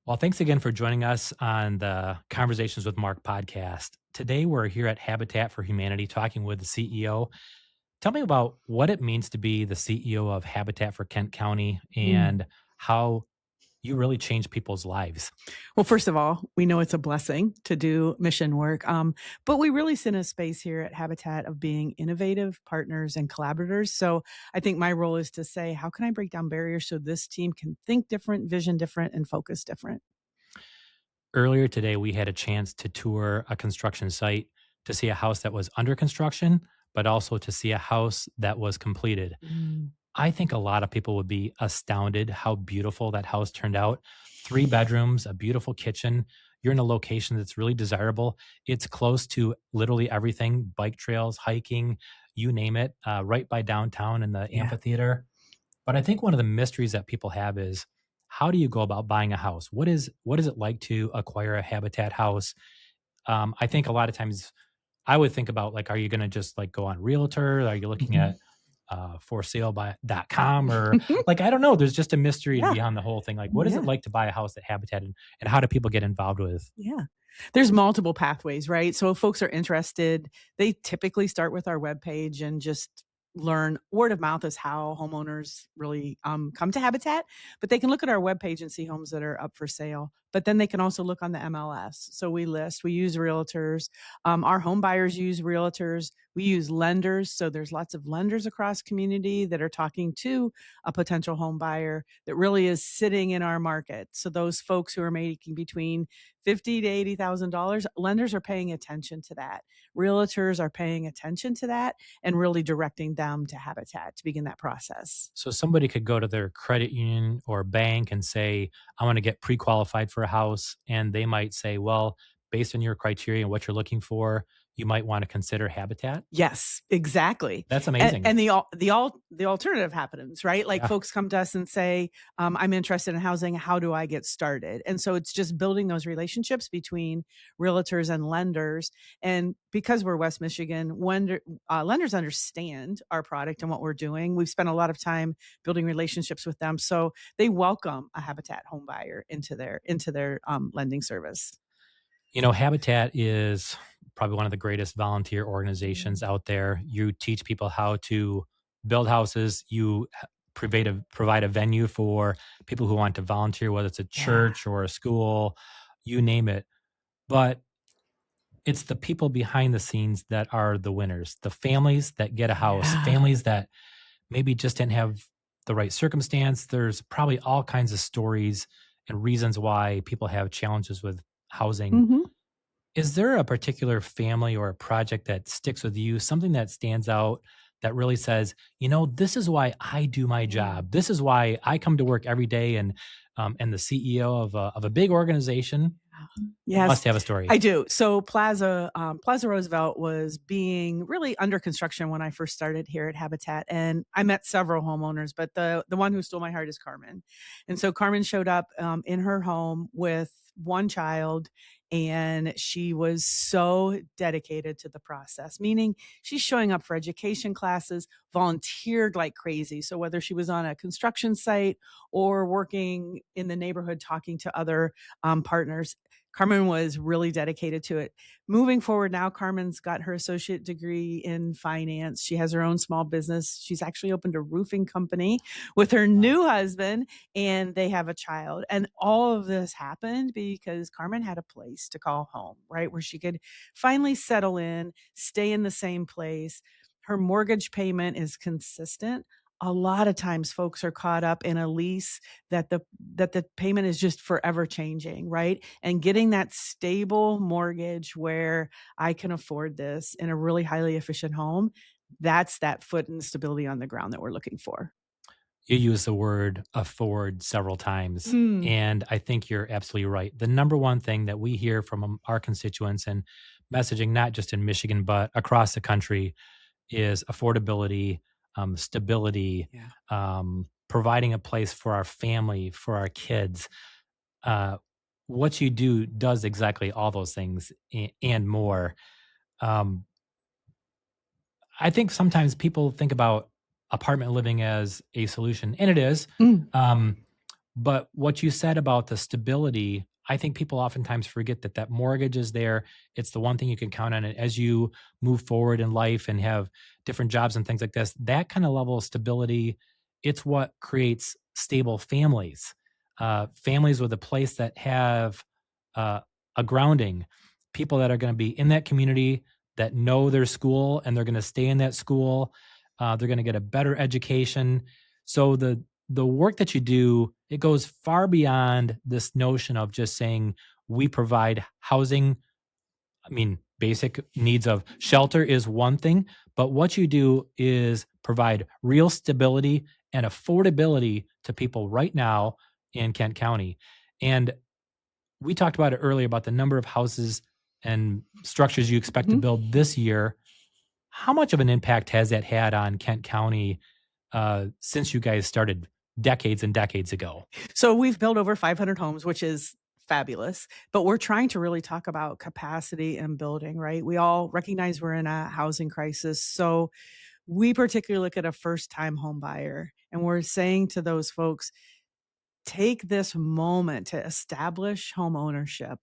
Well, thanks again for joining us on the Conversations with Mark podcast. Today, we're here at Habitat for Humanity talking with the CEO. Tell me about what it means to be the CEO of Habitat for Kent County Mm. and how you really change people's lives. Well, first of all, we know it's a blessing to do mission work, but we really sit in a space here at Habitat of being innovative partners and collaborators. So I think my role is to say, how can I break down barriers so this team can think different, vision different, and focus different? Earlier today, we had a chance to tour a construction site to see a house that was under construction, but also to see a house that was completed. Mm. I think a lot of people would be astounded how beautiful that house turned out. 3 bedrooms, a beautiful kitchen. You're in a location that's really desirable. It's close to literally everything, bike trails, hiking, you name it, right by downtown in the Yeah. amphitheater. But I think one of the mysteries that people have is how do you go about buying a house? What is it like to acquire a Habitat house? I think a lot of times I would think about like, are you going to just like go on Realtor? Are you looking Mhm. at for sale by .com or like I don't know. There's just a mystery Yeah. behind the whole thing. Like, what is it Yeah. like to buy a house at Habitat, and how do people get involved with? Yeah. There's multiple pathways, right? So if folks are interested, they typically start with our webpage and just learn word of mouth is how homeowners really come to Habitat. But they can look at our webpage and see homes that are up for sale. But then they can also look on the MLS. So we use realtors. Our home buyers use realtors. We use lenders. So there's lots of lenders across community that are talking to a potential home buyer that really is sitting in our market. So those folks who are making between 50 to $80,000, lenders are paying attention to that. Realtors are paying attention to that and really directing them to Habitat to begin that process. So somebody could go to their credit union or bank and say, I want to get pre-qualified for a house. And they might say, well, based on your criteria and what you're looking for, you might want to consider Habitat. Yes, exactly. That's And, amazing. and the alternative happens, right? Like Yeah. folks come to us and say, "I'm interested in housing. How do I get started?" And so it's just building those relationships between realtors and lenders. And because we're West Michigan, lenders understand our product and what we're doing. We've spent a lot of time building relationships with them, so they welcome a Habitat home buyer into their lending service. You know, Habitat is probably one of the greatest volunteer organizations Mm. out there. You teach people how to build houses. You provide a venue for people who want to volunteer, whether it's a Yeah. church or a school, you name it. But it's the people behind the scenes that are the winners, the families that get a house, Yeah. families that maybe just didn't have the right circumstance. There's probably all kinds of stories and reasons why people have challenges with housing. Mhm. Is there a particular family or a project that sticks with you, something that stands out that really says, you know, this is why I do my Mm. job. This is why I come to work every day and the CEO of a big organization Yes, must have a story. I do. So Plaza Roosevelt was being really under construction when I first started here at Habitat, and I met several homeowners, but the one who stole my heart is Carmen. And so Carmen showed up in her home with one child, and she was so dedicated to the process, meaning she's showing up for education classes, volunteered like crazy. So whether she was on a construction site or working in the neighborhood talking to other partners, Carmen was really dedicated to it. Moving forward now, Carmen's got her associate degree in finance. She has her own small business. She's actually opened a roofing company with her Wow. new husband, and they have a child. And all of this happened because Carmen had a place to call home, right? Where she could finally settle in, stay in the same place. Her mortgage payment is consistent. A lot of times folks are caught up in a lease that the payment is just forever changing, right? And getting that stable mortgage where I can afford this in a really highly efficient home, that's that foot and stability on the ground that we're looking for. You use the word afford several times, Mm. and I think you're absolutely right. The number one thing that we hear from our constituents and messaging, not just in Michigan, but across the country, is affordability, stability, Yeah. providing a place for our family, for our kids. Uh, what you do does exactly all those things and more. Um, I think sometimes people think about apartment living as a solution, and it is. Mm. Um, But what you said about the stability, I think people oftentimes forget that that mortgage is there. It's the one thing you can count on it as you move forward in life and have different jobs and things like this. That kind of level of stability, it's what creates stable families. Families with a place that have uh, a grounding, people that are going to be in that community that know their school and they're going to stay in that school. They're going to get a better education. So the work that you do, it goes far beyond this notion of just saying we provide housing. I mean, basic needs of shelter is one thing, but what you do is provide real stability and affordability to people right now in Kent County. And we talked about it earlier about the number of houses and structures you expect to Mhm. build this year. How much of an impact has that had on Kent County since you guys started decades and decades ago? So we've built over 500 homes, which is fabulous, but we're trying to really talk about capacity and building, right? We all recognize we're in a housing crisis. So we particularly look at a first time home buyer and we're saying to those folks, take this moment to establish home ownership.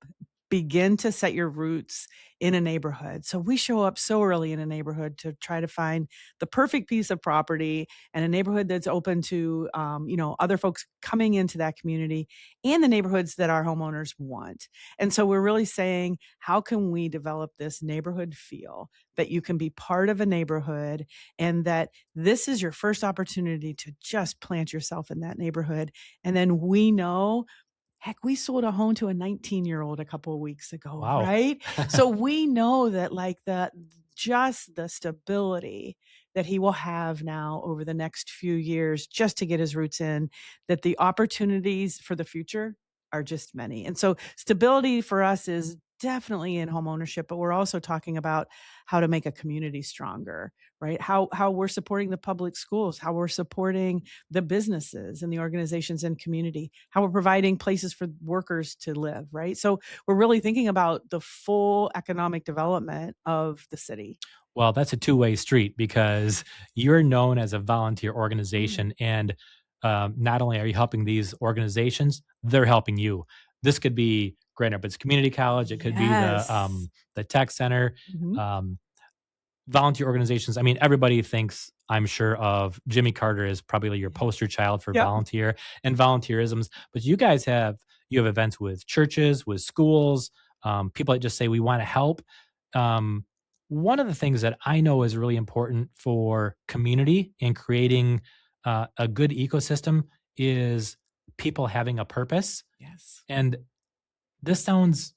Begin to set your roots in a neighborhood. So we show up so early in a neighborhood to try to find the perfect piece of property and a neighborhood that's open to, other folks coming into that community and the neighborhoods that our homeowners want. And so we're really saying, how can we develop this neighborhood feel that you can be part of a neighborhood and that this is your first opportunity to just plant yourself in that neighborhood. And then we know, heck, we sold a home to a 19-year-old a couple of weeks ago, Wow. right? So we know that like just the stability that he will have now over the next few years just to get his roots in, that the opportunities for the future are just many. And so stability for us is definitely in home ownership, but we're also talking about how to make a community stronger, right? How we're supporting the public schools, how we're supporting the businesses and the organizations and community, how we're providing places for workers to live, right? So we're really thinking about the full economic development of the city. Well, that's a two-way street because you're known as a volunteer Mm. organization, and not only are you helping these organizations, they're helping you. This could be Grand Rapids Community College. It could be Yes. the tech center. Mhm. Um, Volunteer organizations, I mean, everybody thinks, I'm sure, of Jimmy Carter as probably your poster child for Yep. volunteer and volunteerisms, but you have events with churches, with schools, people that just say we want to help. Um, One of the things that I know is really important for community and creating a good ecosystem is people having a purpose. Yes. And this sounds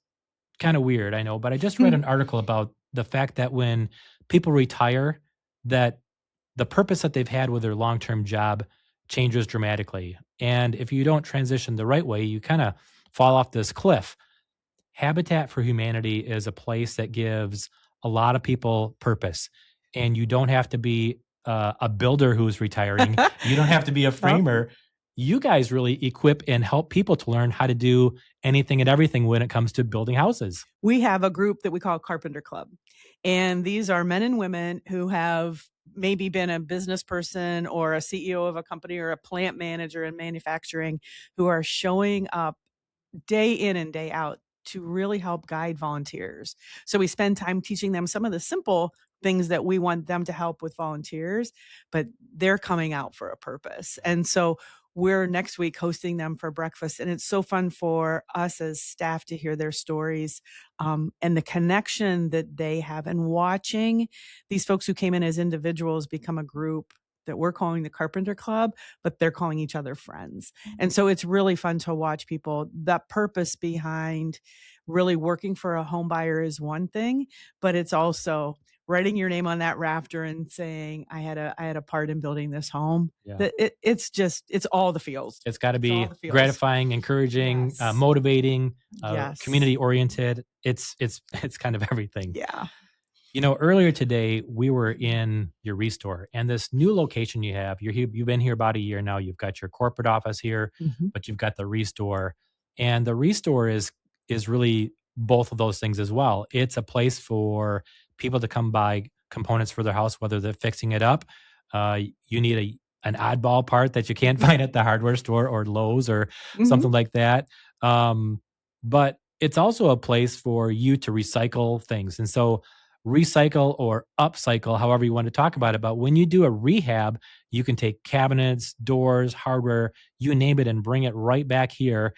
kind of weird, I know, but I just read an article about the fact that when people retire, that the purpose that they've had with their long-term job changes dramatically. And if you don't transition the right way, you kind of fall off this cliff. Habitat for Humanity is a place that gives a lot of people purpose. And you don't have to be a builder who's retiring. You don't have to be a Yep. framer. You guys really equip and help people to learn how to do anything and everything when it comes to building houses. We have a group that we call Carpenter Club. And these are men and women who have maybe been a business person or a CEO of a company or a plant manager in manufacturing who are showing up day in and day out to really help guide volunteers. So we spend time teaching them some of the simple things that we want them to help with volunteers, but they're coming out for a purpose. And so we're next week hosting them for breakfast. And it's so fun for us as staff to hear their stories and the connection that they have and watching these folks who came in as individuals become a group that we're calling the Carpenter Club, but they're calling each other friends. And so it's really fun to watch people. That purpose behind really working for a home buyer is one thing, but it's also writing your name on that rafter and saying, I had a part in building this home. Yeah. It's all the feels. It's got to It's all be the feels. gratifying, encouraging, Yes. motivating, Yes. community oriented. It's kind of everything. Yeah. You know, earlier today we were in your restore, and this new location you have. You've been here about a year now. You've got your corporate office here, Mhm. but you've got the restore, and the restore is really both of those things as well. It's a place for people to come buy components for their house, whether they're fixing it up. You need an oddball part that you can't find at the hardware store or Lowe's or Mhm. something like that. Um, but it's also a place for you to recycle things. And so recycle or upcycle, however you want to talk about it. But when you do a rehab, you can take cabinets, doors, hardware, you name it, and bring it right back here,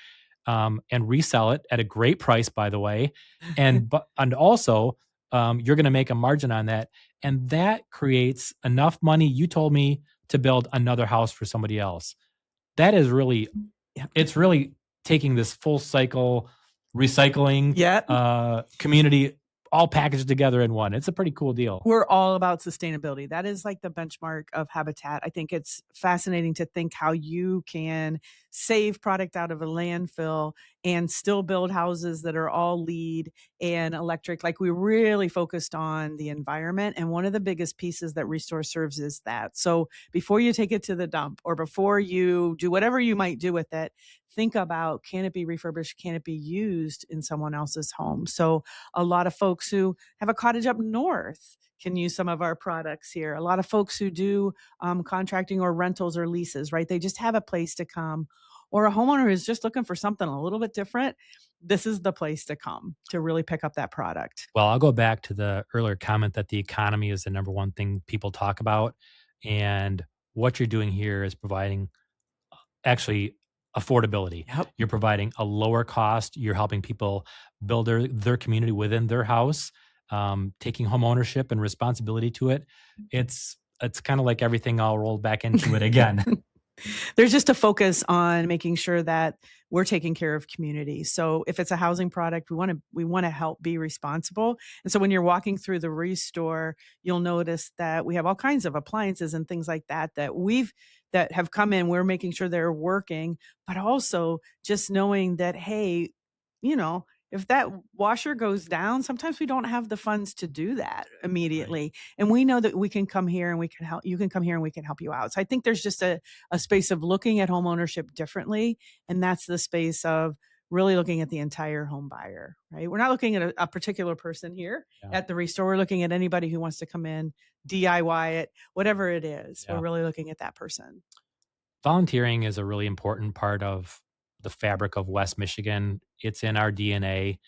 and resell it at a great price, by the way. And also, you're going to make a margin on that, and that creates enough money. You told me to build another house for somebody else. That is really, Yeah. it's really taking this full cycle recycling Yeah. community all packaged together in one. It's a pretty cool deal. We're all about sustainability. That is like the benchmark of Habitat. I think it's fascinating to think how you can save product out of a landfill and still build houses that are all LEED and electric. Like, we really focused on the environment. And one of the biggest pieces that Restore serves is that. So before you take it to the dump or before you do whatever you might do with it, think about, can it be refurbished? Can it be used in someone else's home? So a lot of folks who have a cottage up north can use some of our products here. A lot of folks who do contracting or rentals or leases, right? They just have a place to come. Or a homeowner is just looking for something a little bit different. This is the place to come to really pick up that product. Well, I'll go back to the earlier comment that the economy is the number one thing people talk about. And what you're doing here is providing actually affordability. Yep. You're providing a lower cost. You're helping people build their community within their house, taking home ownership and responsibility to it. It's kind of like everything all rolled back into it again. There's just a focus on making sure that we're taking care of community. So if it's a housing product, we want to help be responsible. And so when you're walking through the Restore, you'll notice that we have all kinds of appliances and things like that that have come in. We're making sure they're working, but also just knowing that, hey, if that washer goes down, sometimes we don't have the funds to do that Right. immediately. And we know that we can come here and we can help. You can come here and we can help you out. So I think there's just a space of looking at home ownership differently. And that's the space of really looking at the entire home buyer, right? We're not looking at a particular person here Yeah. at the Restore. We're looking at anybody who wants to come in, DIY it, whatever it is. We're Yeah. really looking at that person. Volunteering is a really important part of the fabric of West Michigan. It's in our DNA.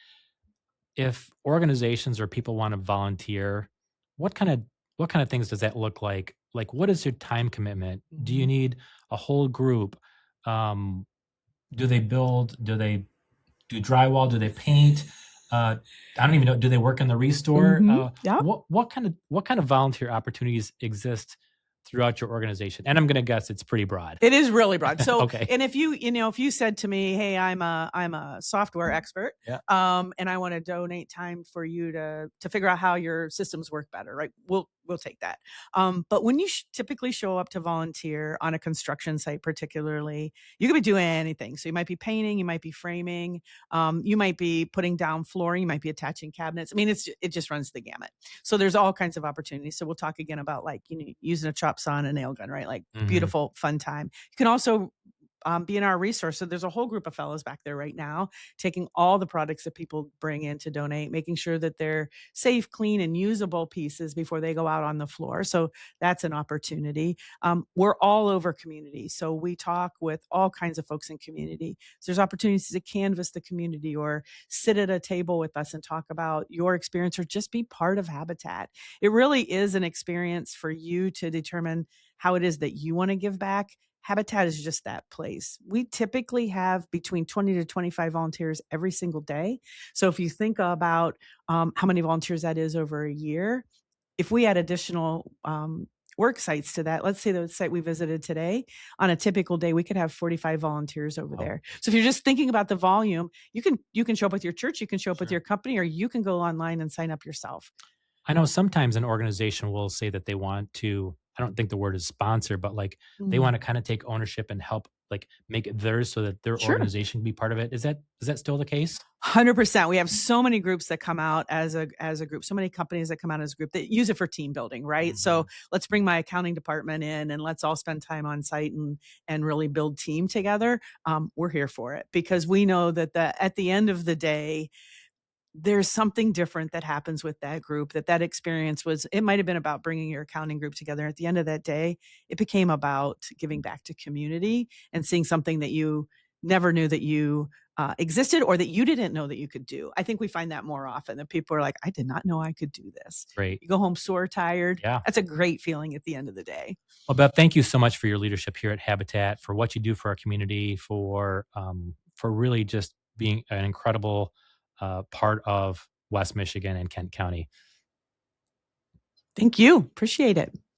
If organizations or people want to volunteer, what kind of what kind of things does that look like? Like, what is your time commitment? Do you Mhm. need a whole group? Um, do they build? Do they do drywall? Do they paint? Uh, I don't even know. Do they work in the restore? Yep. What kind of volunteer opportunities exist throughout your organization? And I'm going to guess it's pretty broad. It is really broad. So, Okay. and if you said to me, "Hey, I'm a software expert, Yeah. and I want to donate time for you to figure out how your systems work better," right? We'll take that. But when you typically show up to volunteer on a construction site, particularly, you could be doing anything. So you might be painting, you might be framing, you might be putting down flooring, you might be attaching cabinets. I mean, it just runs the gamut. So there's all kinds of opportunities. So we'll talk again about, like, using a chop saw and a nail gun, right? Like, Hmm. beautiful, fun time. You can also be in our resource. So there's a whole group of fellows back there right now taking all the products that people bring in to donate, making sure that they're safe, clean, and usable pieces before they go out on the floor. So that's an opportunity. We're all over community. So we talk with all kinds of folks in community. So there's opportunities to canvas the community or sit at a table with us and talk about your experience or just be part of Habitat. It really is an experience for you to determine how it is that you want to give back. Habitat is just that place. We typically have between 20 to 25 volunteers every single day. So if you think about how many volunteers that is over a year, if we add additional work sites to that, let's say the site we visited today, on a typical day, we could have 45 volunteers over Wow. there. So if you're just thinking about the volume, you can show up with your church, you can show up with Sure. your company, or you can go online and sign up yourself. I know sometimes an organization will say that they want to, I don't think the word is sponsor, but like they want Mm, to kind of take ownership and help like make it theirs so that their sure. organization can be part of it. Is that still the case? 100%. We have so many groups that come out as a group, so many companies that come out as a group that use it for team building, right? So Mhm. let's bring my accounting department in and let's all spend time on site and really build team together. We're here for it because we know that at the end of the day, there's something different that happens with that group, that experience was it might have been about bringing your accounting group together. At the end of that day, it became about giving back to community and seeing something that you never knew that you, existed or that you didn't know that you could do. I think we find that more often that people are like, "I did not know I could do this." Great. You go home sore tired. Yeah. That's a great feeling at the end of the day. Well, Beth, thank you so much for your leadership here at Habitat, for what you do for our community, for really just being an incredible part of West Michigan and Kent County. Thank you. Appreciate it.